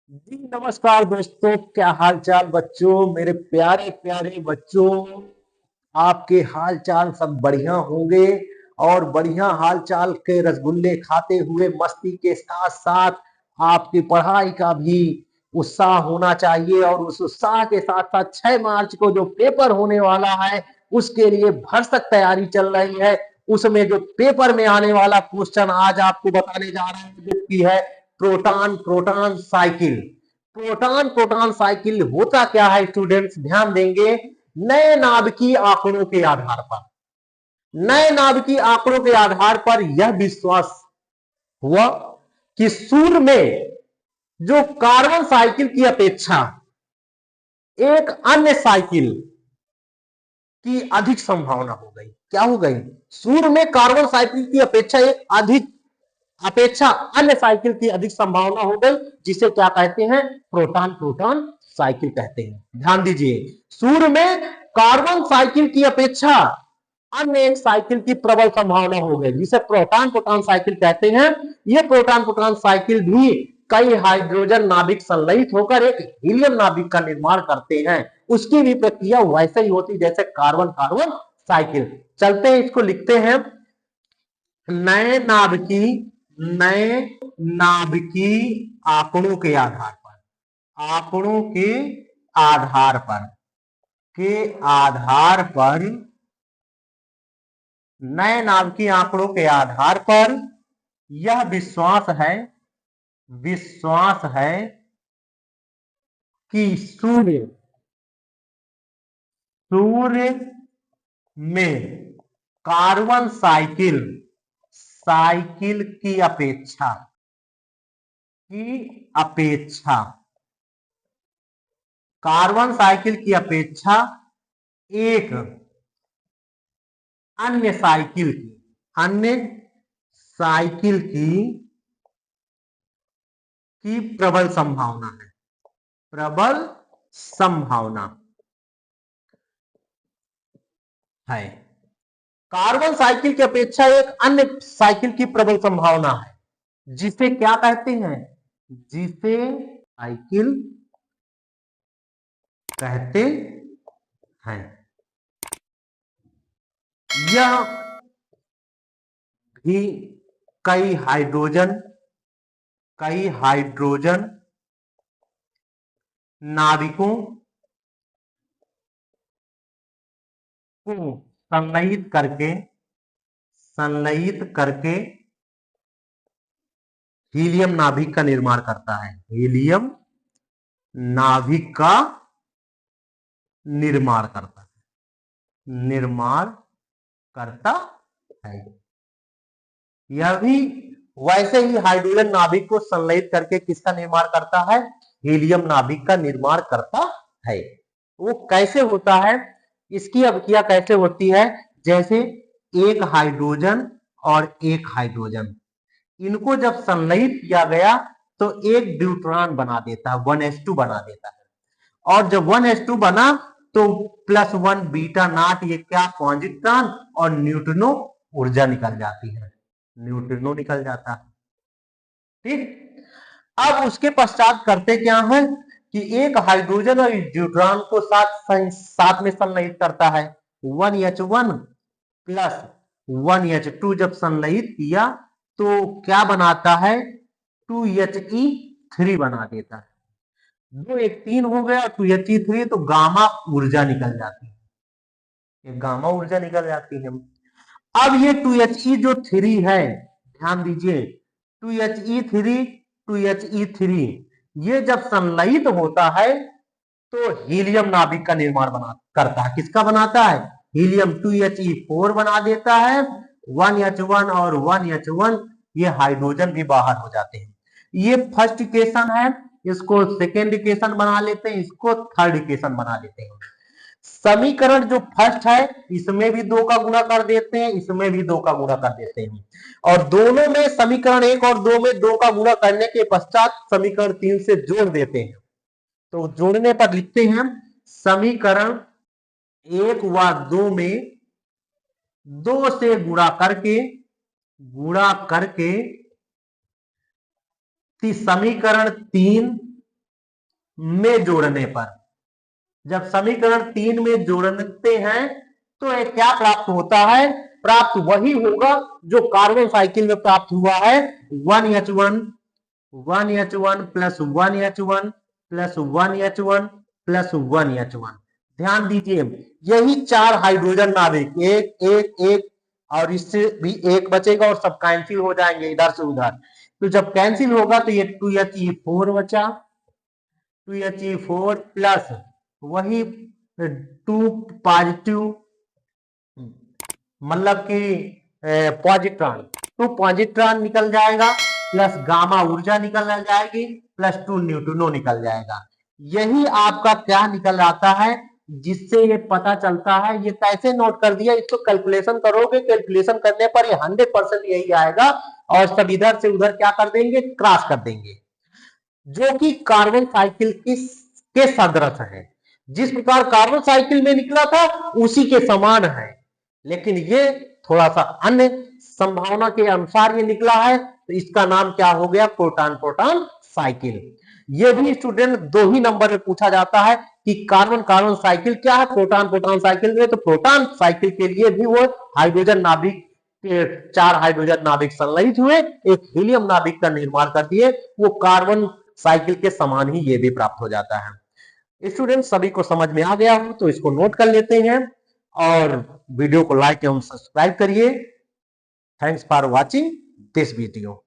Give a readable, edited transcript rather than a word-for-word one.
जी नमस्कार दोस्तों, क्या हाल चाल बच्चों, मेरे प्यारे प्यारे बच्चों। आपके हाल चाल सब बढ़िया होंगे और बढ़िया हाल चाल के रसगुल्ले खाते हुए मस्ती के साथ साथ आपकी पढ़ाई का भी उत्साह होना चाहिए। और उस उत्साह के साथ साथ 6 मार्च को जो पेपर होने वाला है उसके लिए भरसक तैयारी चल रही है। उसमें जो पेपर में आने वाला क्वेश्चन आज आपको बताने जा रहे हैं जो कि है proton proton cycle. Proton proton cycle होता क्या है स्टूडेंट्स, ध्यान देंगे। नए नाभिकीय आंकड़ों के आधार पर नए नाभिकीय आंकड़ों के आधार पर यह विश्वास हुआ कि सूर्य में जो कार्बन साइकिल की अपेक्षा एक अन्य साइकिल की अधिक संभावना हो गई। क्या हो गई? सूर्य में कार्बन साइकिल की अपेक्षा एक अधिक अपेक्षा अन्य साइकिल की अधिक संभावना हो गई, जिसे क्या कहते हैं? प्रोटॉन प्रोटॉन साइकिल कहते हैं। ध्यान दीजिए, सूर्य में कार्बन साइकिल की अपेक्षा अन्य एक साइकिल की प्रबल संभावना हो गई, जिसे प्रोटॉन प्रोटॉन साइकिल कहते हैं। यह प्रोटॉन प्रोटॉन साइकिल भी कई हाइड्रोजन नाभिक संलयित होकर एक हीलियम नाभिक का निर्माण करते हैं। उसकी भी प्रक्रिया वैसे ही होती जैसे कार्बन कार्बन साइकिल। चलते हैं, इसको लिखते हैं। नए नाभिकीय नए नाभिकीय आंकड़ों के आधार पर आंकड़ों के आधार पर के आधार पर नए नाभिकीय आंकड़ों के आधार पर यह विश्वास है कि सूर्य में कार्बन साइकिल की अपेक्षा कार्बन साइकिल की अपेक्षा एक अन्य साइकिल की प्रबल संभावना है। कार्बन साइकिल की अपेक्षा एक अन्य साइकिल की प्रबल संभावना है, जिसे क्या कहते हैं? जिसे साइकिल कहते हैं। यह भी कई हाइड्रोजन नाविकों को संलयित करके हीलियम नाभिक का निर्माण करता है। हीलियम नाभिक का निर्माण करता है। यह भी वैसे ही हाइड्रोजन नाभिक को संलयित करके किसका निर्माण करता है? हीलियम नाभिक का निर्माण करता है। वो कैसे होता है? इसकी अभिक्रिया कैसे होती है? जैसे एक हाइड्रोजन और एक हाइड्रोजन, इनको जब संलयित किया गया तो एक ड्यूट्रॉन बना देता है, 1s2 बना देता है। और जब 1s2 बना तो +1 बीटा नॉट, ये क्या? पॉजिट्रॉन, और न्यूट्रिनो ऊर्जा निकल जाती है, न्यूट्रिनो निकल जाता है। ठीक। अब उसके पश्चात करते क्या है कि एक हाइड्रोजन और ड्यूट्रॉन को साथ में संलयित करता है। 1h1 प्लस 1h2 जब संलयित किया तो क्या बनाता है? 2he3 बना देता है। 2 एक 3 हो गया, 2he3, तो गामा ऊर्जा निकल जाती है, ये गामा ऊर्जा निकल जाती है। अब ये 2he जो 3 है, ध्यान दीजिए, 2he3 ये जब संलयित होता है तो हीलियम नाभिक का निर्माण करता है। किसका बनाता है? हीलियम। 2he4 बना देता है। 1h1 और 1h1 ये हाइड्रोजन भी बाहर हो जाते हैं। ये फर्स्ट इक्वेशन है, इसको सेकेंड इक्वेशन बना लेते हैं, इसको थर्ड इक्वेशन बना लेते हैं। समीकरण जो फर्स्ट है इसमें भी 2 का गुणा कर देते हैं, इसमें भी 2 का गुणा कर देते हैं, और दोनों में समीकरण 1 और 2 में 2 का गुणा करने के पश्चात समीकरण 3 से जोड़ देते हैं। तो जोड़ने पर लिखते हैं समीकरण 1 व 2 में 2 से गुणा करके समीकरण 3 में जोड़ने पर, जब समीकरण 3 में जोड़ते हैं तो ये क्या प्राप्त होता है? प्राप्त वही होगा जो कार्बन साइकिल में प्राप्त हुआ है, 1H1 plus 1H1 plus 1H1 plus 1H1। ध्यान दीजिए, यही 4 हाइड्रोजन नाभिक, एक एक एक, और इससे भी एक बचेगा और सब कैंसिल हो जाएंगे इधर से उधर। तो जब कैंसिल होगा तो ये 2He4 बचा, 2He4 प्लस वही 2 पॉजिटिव, मतलब कि पॉजिट्रॉन, 2 पॉजिट्रॉन निकल जाएगा, प्लस गामा ऊर्जा निकल जाएगी, प्लस 2 न्यूट्रिनो निकल जाएगा। यही आपका क्या निकल आता है, जिससे ये पता चलता है। ये कैसे नोट कर दिया, इसको कैलकुलेशन करोगे, कैलकुलेशन करने पर ये 100% यही आएगा, और सब इधर से उधर क्या कर देंगे, क्रॉस कर देंगे, जो कि कार्बन साइकिल के सदृश है। जिस प्रकार कार्बन साइकिल में निकला था उसी के समान है, लेकिन ये थोड़ा सा अन्य संभावना के अनुसार ये निकला है, तो इसका नाम क्या हो गया, प्रोटॉन प्रोटॉन साइकिल। ये भी स्टूडेंट 2 ही नंबर में पूछा जाता है कि कार्बन कार्बन साइकिल क्या है, प्रोटॉन प्रोटॉन साइकिल में। तो प्रोटॉन साइकिल के लिए भी वो हाइड्रोजन नाभिक, 4 हाइड्रोजन नाभिक संलयित हुए, एक हीलियम नाभिक का निर्माण कर दिए, वो कार्बन साइकिल के समान ही ये भी प्राप्त हो जाता है। स्टूडेंट सभी को समझ में आ गया हो तो इसको नोट कर लेते हैं, और वीडियो को लाइक एवं सब्सक्राइब करिए। Thanks for watching this video.